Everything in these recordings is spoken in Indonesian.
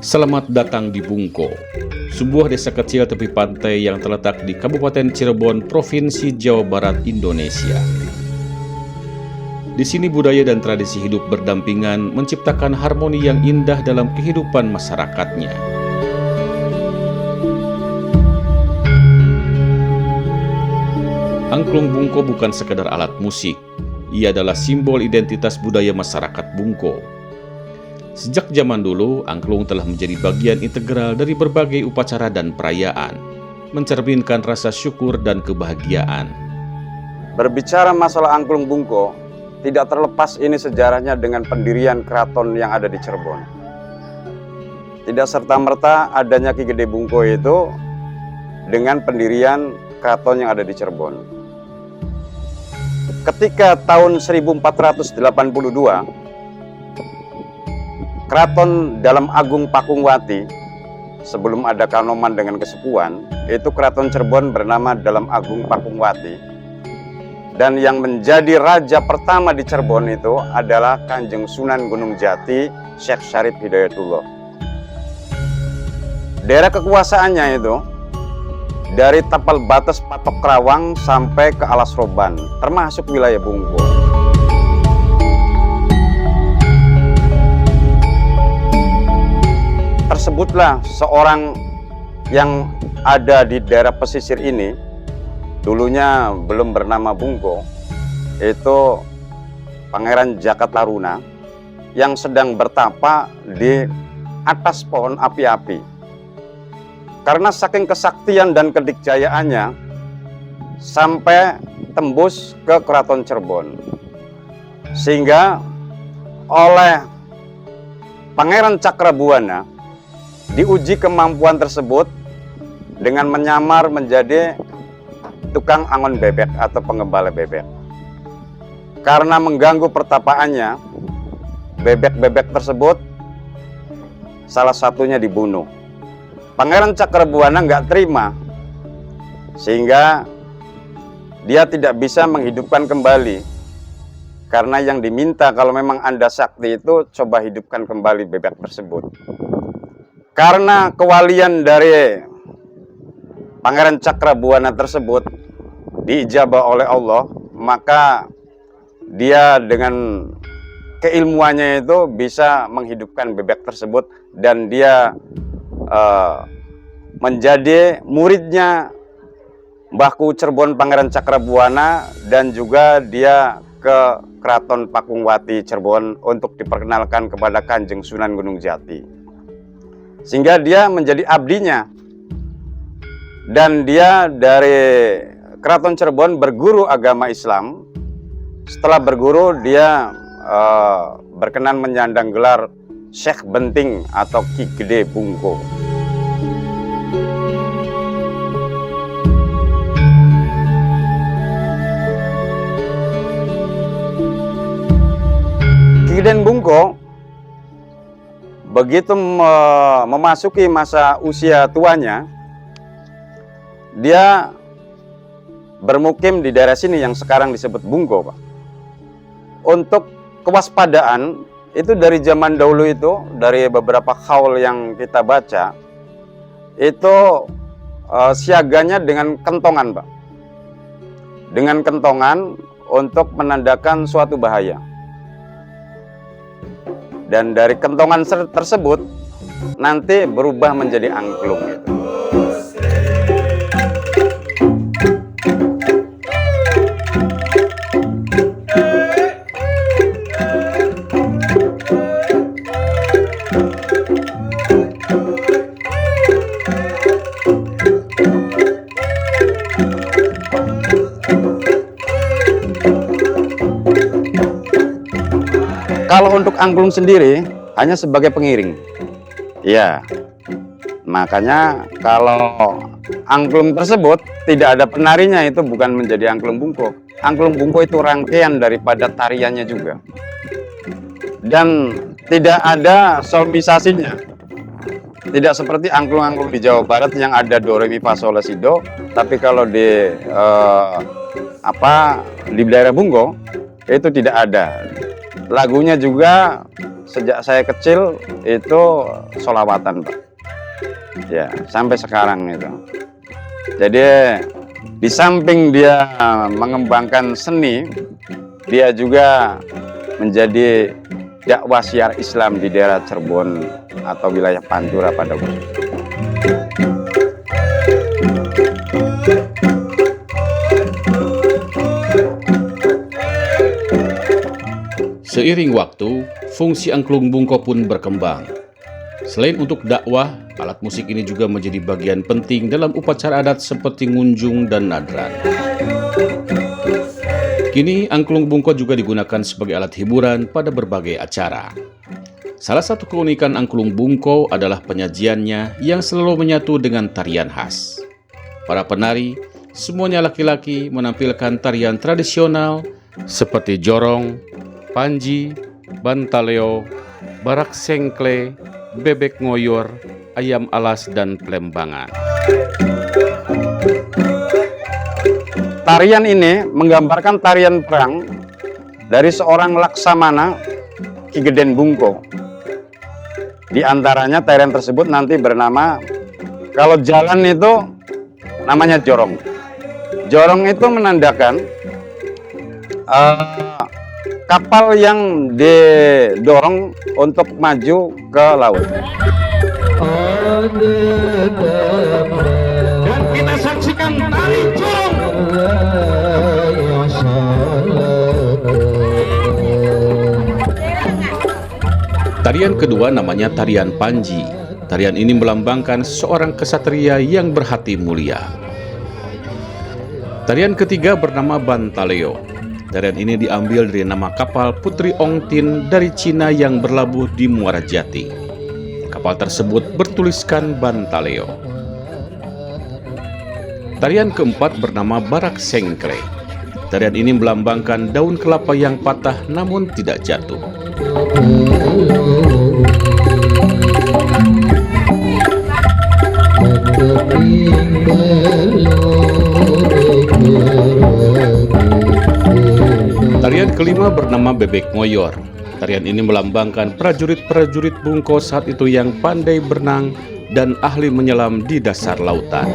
Selamat datang di Bungko, sebuah desa kecil tepi pantai yang terletak di Kabupaten Cirebon, Provinsi Jawa Barat, Indonesia. Di sini budaya dan tradisi hidup berdampingan, menciptakan harmoni yang indah dalam kehidupan masyarakatnya. Angklung Bungko bukan sekedar alat musik, ia adalah simbol identitas budaya masyarakat Bungko. Sejak zaman dulu, angklung telah menjadi bagian integral dari berbagai upacara dan perayaan, mencerminkan rasa syukur dan kebahagiaan. Berbicara masalah angklung Bungko, tidak terlepas ini sejarahnya dengan pendirian keraton yang ada di Cirebon. Tidak serta-merta adanya Ki Gede Bungko itu dengan pendirian keraton yang ada di Cirebon. Ketika tahun 1482, Keraton Dalam Agung Pakungwati, sebelum ada Kanoman dengan Kesepuan, itu Keraton Cirebon bernama Dalam Agung Pakungwati. Dan yang menjadi raja pertama di Cirebon itu adalah Kanjeng Sunan Gunung Jati, Syekh Syarif Hidayatullah. Daerah kekuasaannya itu dari tapal batas Patok Kerawang sampai ke Alas Roban, termasuk wilayah Bungko. Tersebutlah seorang yang ada di daerah pesisir ini, dulunya belum bernama Bungko, itu Pangeran Jakataruna yang sedang bertapa di atas pohon api-api. Karena saking kesaktian dan kedikjayaannya sampai tembus ke Keraton Cirebon, sehingga oleh Pangeran Cakrabuana diuji kemampuan tersebut dengan menyamar menjadi tukang angon bebek atau pengembala bebek. Karena mengganggu pertapaannya, bebek-bebek tersebut salah satunya dibunuh. Pangeran Cakrabuana nggak terima, sehingga dia tidak bisa menghidupkan kembali. Karena yang diminta kalau memang Anda sakti itu coba hidupkan kembali bebek tersebut. Karena kewalian dari Pangeran Cakrabuana tersebut diijabah oleh Allah, maka dia dengan keilmuannya itu bisa menghidupkan bebek tersebut dan dia menjadi muridnya Mbahku Cirebon Pangeran Cakrabuana, dan juga dia ke Keraton Pakungwati Cirebon untuk diperkenalkan kepada Kanjeng Sunan Gunung Jati. Sehingga dia menjadi abdinya. Dan dia dari Keraton Cirebon berguru agama Islam. Setelah berguru, dia berkenan menyandang gelar Syekh Benting atau Ki Gede Bungko. Ki Gede Bungko begitu memasuki masa usia tuanya, dia bermukim di daerah sini yang sekarang disebut Bungko, Pak. Untuk kewaspadaan itu dari zaman dahulu itu, dari beberapa kaul yang kita baca, itu siaganya dengan kentongan, Pak. Dengan kentongan untuk menandakan suatu bahaya. Dan dari kentongan tersebut nanti berubah menjadi angklung gitu. Kalau untuk angklung sendiri hanya sebagai pengiring. Ya. Makanya kalau angklung tersebut tidak ada penarinya, itu bukan menjadi angklung bungko. Angklung bungko itu rangkaian daripada tariannya juga. Dan tidak ada solmisasinya. Tidak seperti angklung-angklung di Jawa Barat yang ada do re mi fa sol la si do, tapi kalau di di daerah Bungko itu tidak ada. Lagunya juga sejak saya kecil itu sholawatan, Pak. Ya, sampai sekarang itu. Jadi di samping dia mengembangkan seni, dia juga menjadi dakwah syiar Islam di daerah Cirebon atau wilayah Pantura pada khususnya. Seiring waktu, fungsi angklung bungko pun berkembang. Selain untuk dakwah, alat musik ini juga menjadi bagian penting dalam upacara adat seperti ngunjung dan nadran. Kini, angklung bungko juga digunakan sebagai alat hiburan pada berbagai acara. Salah satu keunikan angklung bungko adalah penyajiannya yang selalu menyatu dengan tarian khas. Para penari, semuanya laki-laki, menampilkan tarian tradisional seperti jorong, panji, bantaleo, barak sengkle, bebek ngoyor, ayam alas, dan plembangan. Tarian ini menggambarkan tarian perang dari seorang laksamana Ki Geden Bungko. Di antaranya tarian tersebut nanti bernama, kalau jalan itu namanya jorong. Jorong itu menandakan kapal yang didorong untuk maju ke laut. Dan kita saksikan tari jorong. Tarian kedua namanya tarian panji. Tarian ini melambangkan seorang kesatria yang berhati mulia. Tarian ketiga bernama bantaleo. Tarian ini diambil dari nama kapal Putri Ong Tin dari Cina yang berlabuh di Muara Jati. Kapal tersebut bertuliskan Bantaleo. Tarian keempat bernama Barak Sengkle. Tarian ini melambangkan daun kelapa yang patah namun tidak jatuh. Tarian kelima bernama bebek ngoyor. Tarian ini melambangkan prajurit-prajurit Bungko saat itu yang pandai berenang dan ahli menyelam di dasar lautan.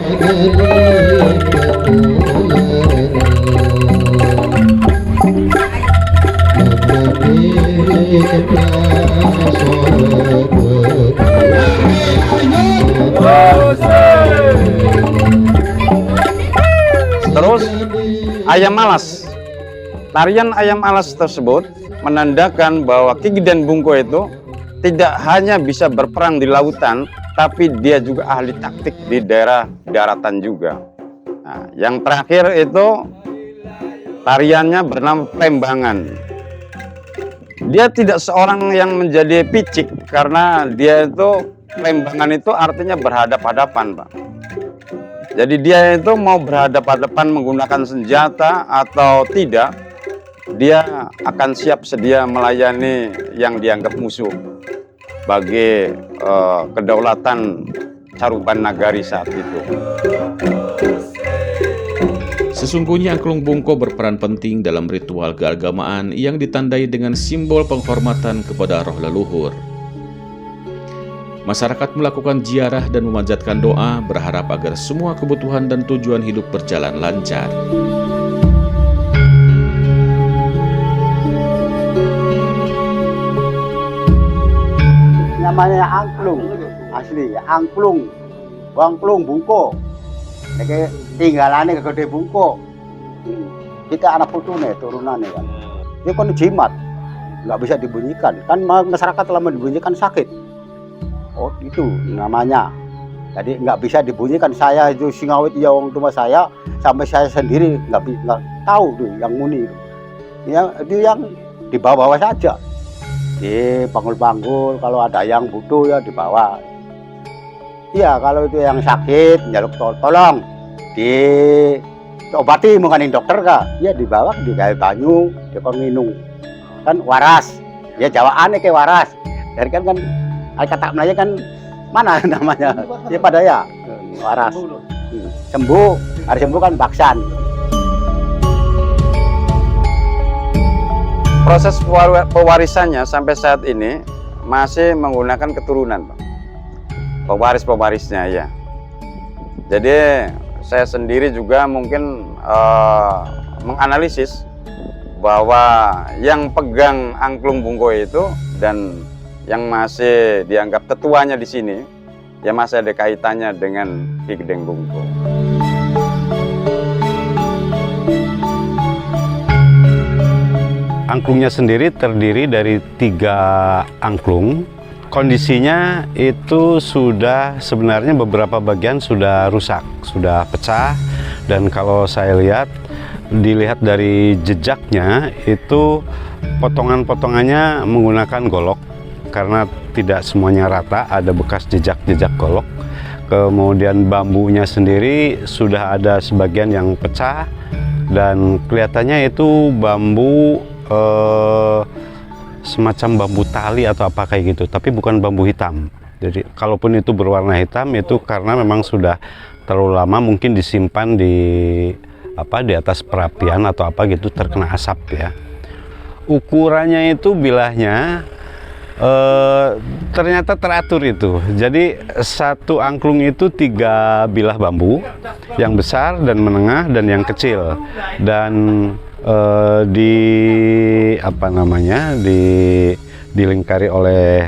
Terus ayam alas. Tarian ayam alas tersebut menandakan bahwa Ki Geden Bungko itu tidak hanya bisa berperang di lautan, tapi dia juga ahli taktik di daerah daratan juga. Nah, yang terakhir itu tariannya bernama plembangan. Dia tidak seorang yang menjadi picik, karena dia itu plembangan itu artinya berhadap-hadapan, Pak. Jadi dia itu mau berhadap-hadapan menggunakan senjata atau tidak, dia akan siap sedia melayani yang dianggap musuh bagi kedaulatan Caruban Nagari saat itu. Sesungguhnya angklung bungko berperan penting dalam ritual keagamaan yang ditandai dengan simbol penghormatan kepada roh leluhur. Masyarakat melakukan ziarah dan memanjatkan doa berharap agar semua kebutuhan dan tujuan hidup berjalan lancar. Namanya angklung, asli angklung, wangklung bungko. Ini tinggalannya ke Gede Bungko. Kita anak putune turunannya kan. Ini kan jimat, nggak bisa dibunyikan. Kan masyarakat telah dibunyikan sakit. Oh itu namanya. Jadi nggak bisa dibunyikan. Saya itu singawit ya orang tua saya, sampai saya sendiri nggak tahu tuh yang muni itu. Ya, itu yang di bawah-bawah saja. Di panggul-panggul, kalau ada yang butuh ya dibawa. Iya, kalau itu yang sakit, nyaluk tolong diobati mengenai dokter kak. Ya dibawa digawe banyu, dikon minum. Kan waras. Ya Jawaan kayak waras. Dari kan kata Melayu kan mana namanya? Ya pada ya waras. Sembuh, hari sembuh kan baksan. Proses pewarisannya sampai saat ini masih menggunakan keturunan, Pak. Pewaris-pewarisnya ya. Jadi saya sendiri juga mungkin menganalisis bahwa yang pegang angklung bungko itu dan yang masih dianggap ketuanya di sini ya masih ada kaitannya dengan Ki Gedeng Bungko. Angklungnya sendiri terdiri dari 3 angklung. Kondisinya itu sudah sebenarnya beberapa bagian sudah rusak, sudah pecah. Dan kalau saya dilihat dari jejaknya itu potongan-potongannya menggunakan golok. Karena tidak semuanya rata, ada bekas jejak-jejak golok. Kemudian bambunya sendiri sudah ada sebagian yang pecah. Dan kelihatannya itu bambu semacam bambu tali atau apa kayak gitu, tapi bukan bambu hitam. Jadi kalaupun itu berwarna hitam itu karena memang sudah terlalu lama mungkin disimpan di atas perapian atau apa gitu, terkena asap ya. Ukurannya itu bilahnya ternyata teratur itu. Jadi satu angklung itu 3 bilah bambu, yang besar dan menengah dan yang kecil. Dan dilingkari oleh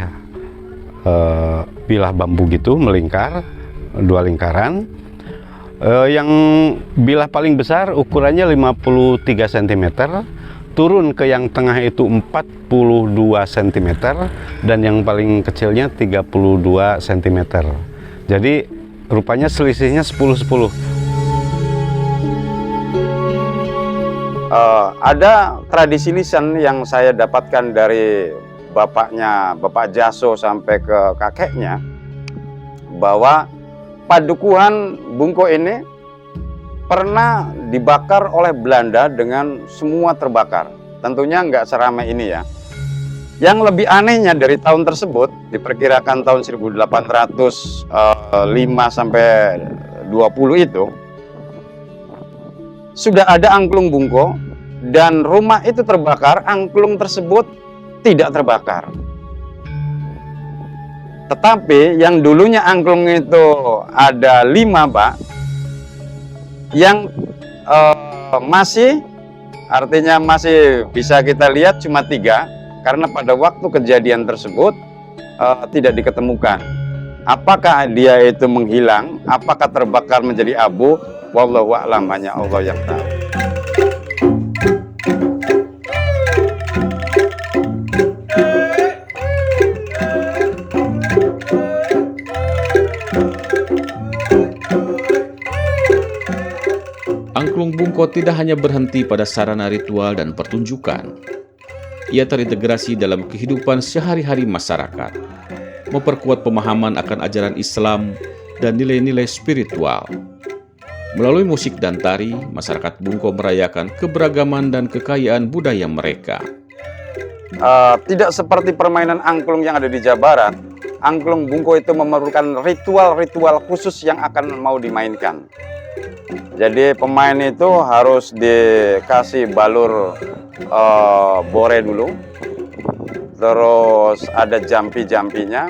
bilah bambu gitu, melingkar 2 lingkaran. Yang bilah paling besar ukurannya 53 cm, turun ke yang tengah itu 42 cm, dan yang paling kecilnya 32 cm. Jadi rupanya selisihnya 10-10. Ada tradisi lisan yang saya dapatkan dari Bapak Jaso sampai ke kakeknya, bahwa padukuhan Bungko ini pernah dibakar oleh Belanda dengan semua terbakar. Tentunya nggak seramai ini ya. Yang lebih anehnya dari tahun tersebut, diperkirakan tahun 1805 sampai 20 itu, sudah ada angklung Bungko dan rumah itu terbakar, angklung tersebut tidak terbakar. Tetapi yang dulunya angklung itu ada 5, Pak, yang artinya masih bisa kita lihat cuma 3, karena pada waktu kejadian tersebut tidak diketemukan. Apakah dia itu menghilang, apakah terbakar menjadi abu, wallahu a'lam, hanya Allah yang tahu. Angklung Bungko tidak hanya berhenti pada sarana ritual dan pertunjukan. Ia terintegrasi dalam kehidupan sehari-hari masyarakat, memperkuat pemahaman akan ajaran Islam dan nilai-nilai spiritual. Melalui musik dan tari, masyarakat Bungko merayakan keberagaman dan kekayaan budaya mereka. Tidak seperti permainan angklung yang ada di Jawa Barat, angklung Bungko itu memerlukan ritual-ritual khusus yang akan mau dimainkan. Jadi pemain itu harus dikasih balur bore dulu, terus ada jampi-jampinya,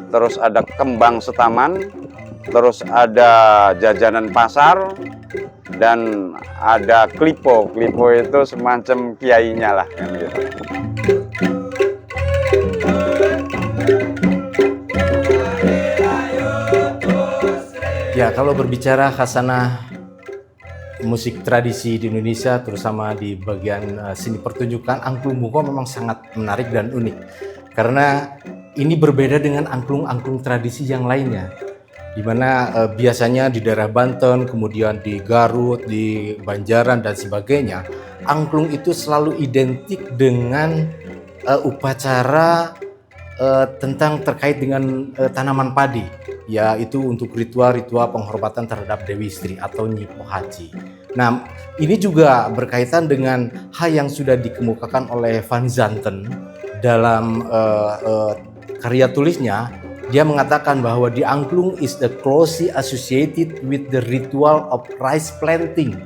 terus ada kembang setaman, terus ada jajanan pasar, dan ada klipo. Klipo itu semacam kiainya lah kan gitu. Ya, kalau berbicara khasanah musik tradisi di Indonesia, terutama di bagian seni pertunjukan, angklung Bungko memang sangat menarik dan unik. Karena ini berbeda dengan angklung-angklung tradisi yang lainnya, di mana biasanya di daerah Banten, kemudian di Garut, di Banjaran dan sebagainya, angklung itu selalu identik dengan upacara terkait dengan tanaman padi. yaitu untuk ritual-ritual penghormatan terhadap Dewi Istri atau Nyi Pohaci. Nah, ini juga berkaitan dengan hal yang sudah dikemukakan oleh Van Zanten dalam karya tulisnya. Dia mengatakan bahwa the angklung is the closely associated with the ritual of rice planting.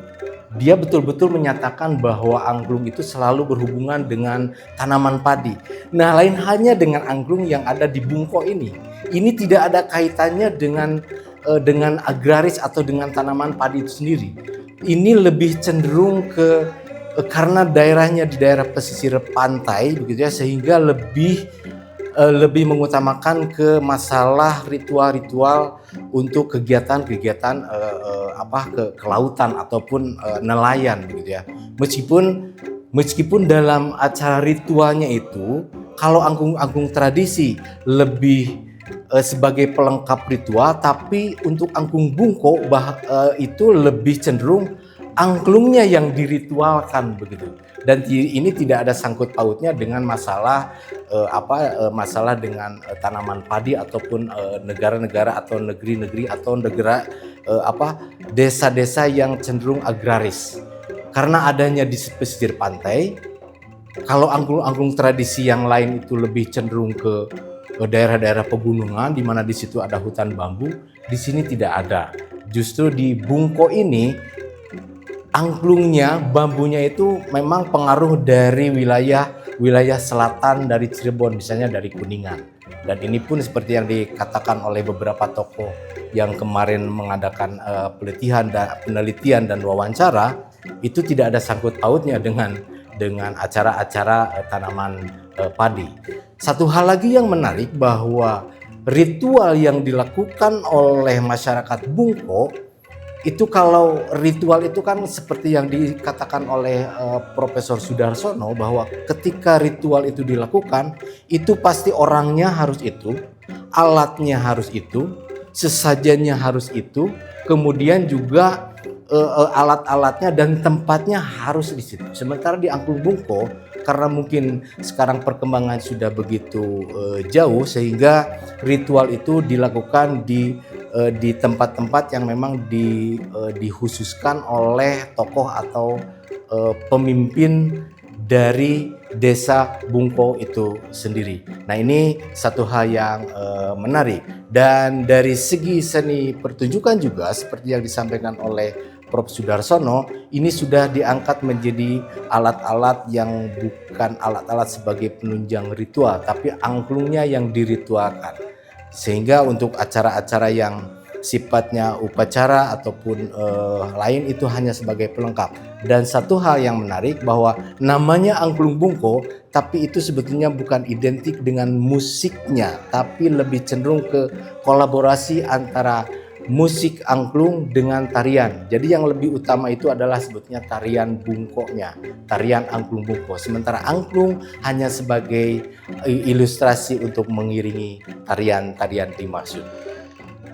Dia betul-betul menyatakan bahwa angklung itu selalu berhubungan dengan tanaman padi. Nah, lain halnya dengan angklung yang ada di Bungko ini. Ini tidak ada kaitannya dengan agraris atau dengan tanaman padi itu sendiri. Ini lebih cenderung karena daerahnya di daerah pesisir pantai begitu ya, sehingga lebih mengutamakan ke masalah ritual-ritual untuk kegiatan-kegiatan ke lautan ataupun nelayan begitu ya. Meskipun dalam acara ritualnya itu, kalau angklung tradisi lebih sebagai pelengkap ritual, tapi untuk angklung Bungko itu lebih cenderung angklungnya yang diritualkan begitu. Dan ini tidak ada sangkut pautnya dengan masalah masalah dengan tanaman padi ataupun negara-negara atau negeri-negeri atau desa-desa yang cenderung agraris. Karena adanya di pesisir pantai, kalau angklung-angklung tradisi yang lain itu lebih cenderung ke daerah-daerah pegunungan di mana di situ ada hutan bambu, di sini tidak ada. Justru di Bungko ini angklungnya, bambunya itu memang pengaruh dari wilayah selatan dari Cirebon, misalnya dari Kuningan. Dan ini pun seperti yang dikatakan oleh beberapa tokoh yang kemarin mengadakan penelitian dan wawancara, itu tidak ada sangkut pautnya dengan acara-acara tanaman padi. Satu hal lagi yang menarik bahwa ritual yang dilakukan oleh masyarakat Bungko itu, kalau ritual itu kan seperti yang dikatakan oleh Profesor Sudarsono, bahwa ketika ritual itu dilakukan, itu pasti orangnya harus itu, alatnya harus itu, sesajennya harus itu, kemudian juga alat-alatnya dan tempatnya harus di situ. Sementara di angklung Bungko, karena mungkin sekarang perkembangan sudah begitu jauh, sehingga ritual itu dilakukan di tempat-tempat yang memang dikhususkan oleh tokoh atau pemimpin dari desa Bungko itu sendiri. Nah, ini satu hal yang menarik. Dan dari segi seni pertunjukan juga seperti yang disampaikan oleh Prof. Sudarsono, ini sudah diangkat menjadi alat-alat yang bukan alat-alat sebagai penunjang ritual, tapi angklungnya yang diritualkan. Sehingga untuk acara-acara yang sifatnya upacara ataupun lain itu hanya sebagai pelengkap. Dan satu hal yang menarik bahwa namanya angklung Bungko, tapi itu sebetulnya bukan identik dengan musiknya, tapi lebih cenderung ke kolaborasi antara musik angklung dengan tarian. Jadi yang lebih utama itu adalah sebetulnya tarian bungkonya, tarian angklung Bungko. Sementara angklung hanya sebagai ilustrasi untuk mengiringi tarian-tarian dimaksud.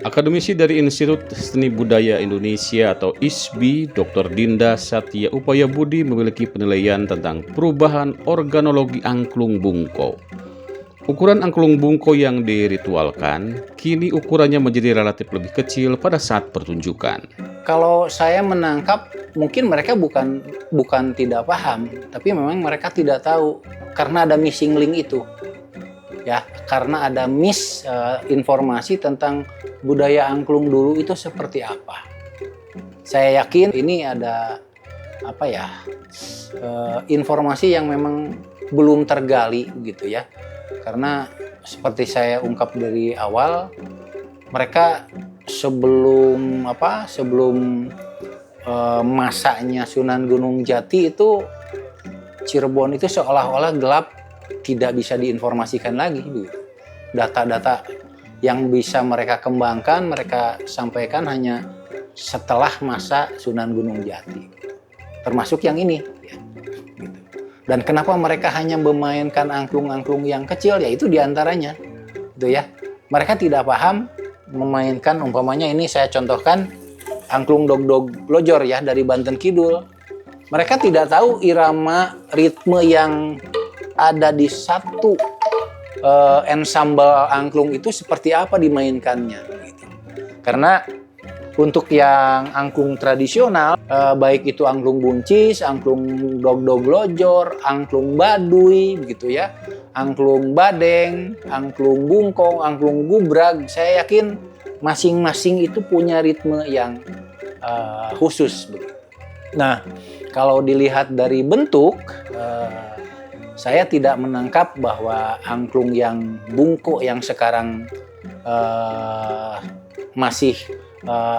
Akademisi dari Institut Seni Budaya Indonesia atau ISBI, Dr. Dinda Satya Upaya Budi memiliki penilaian tentang perubahan organologi angklung Bungko. Ukuran angklung Bungko yang diritualkan, kini ukurannya menjadi relatif lebih kecil pada saat pertunjukan. Kalau saya menangkap, mungkin mereka bukan tidak paham, tapi memang mereka tidak tahu karena ada missing link itu. Ya, karena ada informasi tentang budaya angklung dulu itu seperti apa. Saya yakin ini ada informasi yang memang belum tergali gitu ya. Karena seperti saya ungkap dari awal, mereka sebelum masanya Sunan Gunung Jati itu, Cirebon itu seolah-olah gelap, tidak bisa diinformasikan lagi. Data-data yang bisa mereka kembangkan, mereka sampaikan hanya setelah masa Sunan Gunung Jati, termasuk yang ini. Dan kenapa mereka hanya memainkan angklung-angklung yang kecil, yaitu diantaranya, gitu ya. Mereka tidak paham memainkan, umpamanya ini saya contohkan angklung Dog-Dog Lojor ya dari Banten Kidul. Mereka tidak tahu irama ritme yang ada di satu ensemble angklung itu seperti apa dimainkannya. Gitu. Karena untuk yang angklung tradisional, baik itu angklung buncis, angklung dog-dog lojor, angklung baduy, begitu ya, angklung badeng, angklung bungkong, angklung gubrag, saya yakin masing-masing itu punya ritme yang khusus. Nah, kalau dilihat dari bentuk, saya tidak menangkap bahwa angklung yang bungko yang sekarang masih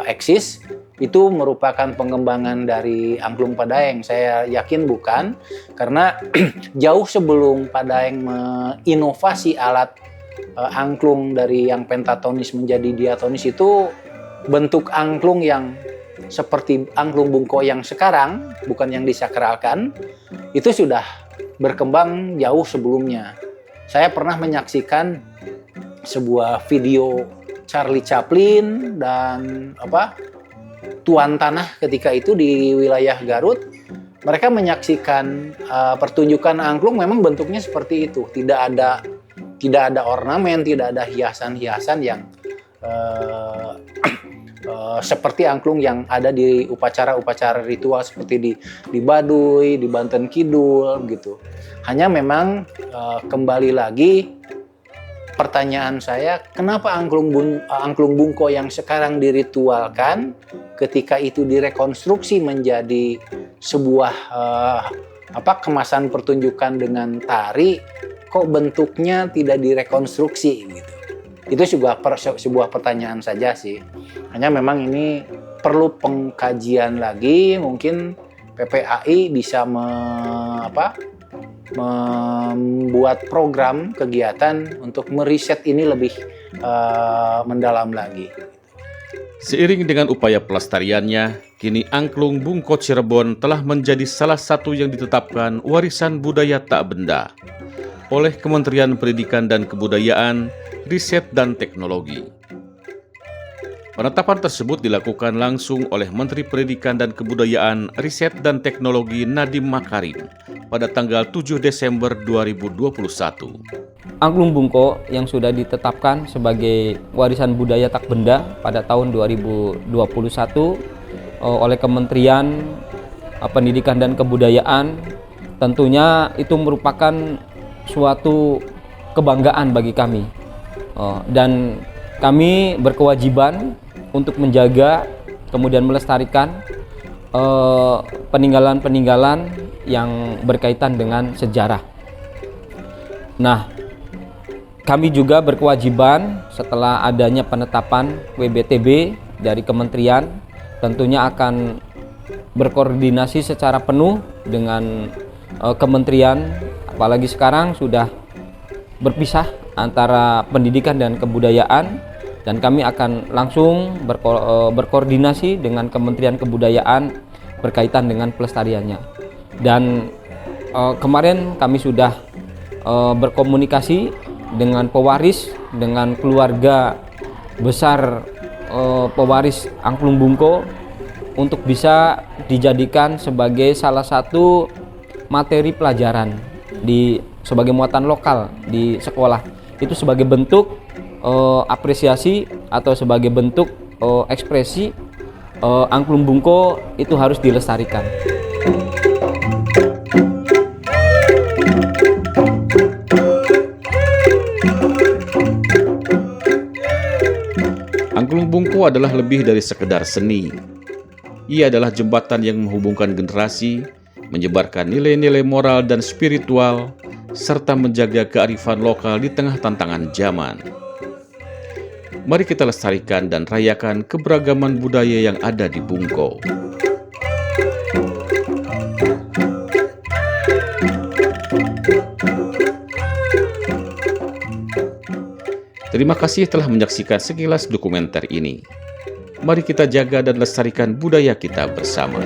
eksis itu merupakan pengembangan dari angklung Padaeng. Saya yakin bukan, karena jauh sebelum Padaeng menginovasi alat angklung dari yang pentatonis menjadi diatonis, itu bentuk angklung yang seperti angklung bungko yang sekarang, bukan yang disakralkan, itu sudah berkembang jauh sebelumnya. Saya pernah menyaksikan sebuah video Charlie Chaplin dan Tuan Tanah ketika itu di wilayah Garut. Mereka menyaksikan pertunjukan angklung, memang bentuknya seperti itu. Tidak ada ornamen, tidak ada hiasan-hiasan yang seperti angklung yang ada di upacara-upacara ritual seperti di Baduy, di Banten Kidul gitu. Hanya memang kembali lagi pertanyaan saya, kenapa angklung bungko yang sekarang diritualkan ketika itu direkonstruksi menjadi sebuah kemasan pertunjukan dengan tari, kok bentuknya tidak direkonstruksi gitu. Itu sebuah pertanyaan saja sih. Hanya memang ini perlu pengkajian lagi, mungkin PPAI bisa membuat program kegiatan untuk meriset ini lebih mendalam lagi. Seiring dengan upaya pelestariannya, kini angklung bungko Cirebon telah menjadi salah satu yang ditetapkan warisan budaya tak benda oleh Kementerian Pendidikan dan Kebudayaan, Riset dan Teknologi. Penetapan tersebut dilakukan langsung oleh Menteri Pendidikan dan Kebudayaan, Riset dan Teknologi Nadiem Makarim pada tanggal 7 Desember 2021. Angklung bungko yang sudah ditetapkan sebagai warisan budaya tak benda pada tahun 2021 oleh Kementerian Pendidikan dan Kebudayaan, tentunya itu merupakan suatu kebanggaan bagi kami. Dan kami berkewajiban untuk menjaga kemudian melestarikan peninggalan-peninggalan yang berkaitan dengan sejarah. Nah, kami juga berkewajiban setelah adanya penetapan WBTB dari kementerian, tentunya akan berkoordinasi secara penuh dengan kementerian, apalagi sekarang sudah berpisah antara pendidikan dan kebudayaan, dan kami akan langsung berkoordinasi dengan Kementerian Kebudayaan berkaitan dengan pelestariannya. Dan kemarin kami sudah berkomunikasi dengan pewaris, dengan keluarga besar pewaris angklung bungko untuk bisa dijadikan sebagai salah satu materi pelajaran sebagai muatan lokal di sekolah. Itu sebagai bentuk apresiasi atau sebagai bentuk ekspresi angklung bungko itu harus dilestarikan. Angklung bungko adalah lebih dari sekedar seni. Ia adalah jembatan yang menghubungkan generasi, menyebarkan nilai-nilai moral dan spiritual, serta menjaga kearifan lokal di tengah tantangan zaman. Mari kita lestarikan dan rayakan keberagaman budaya yang ada di Bungko. Terima kasih telah menyaksikan sekilas dokumenter ini. Mari kita jaga dan lestarikan budaya kita bersama.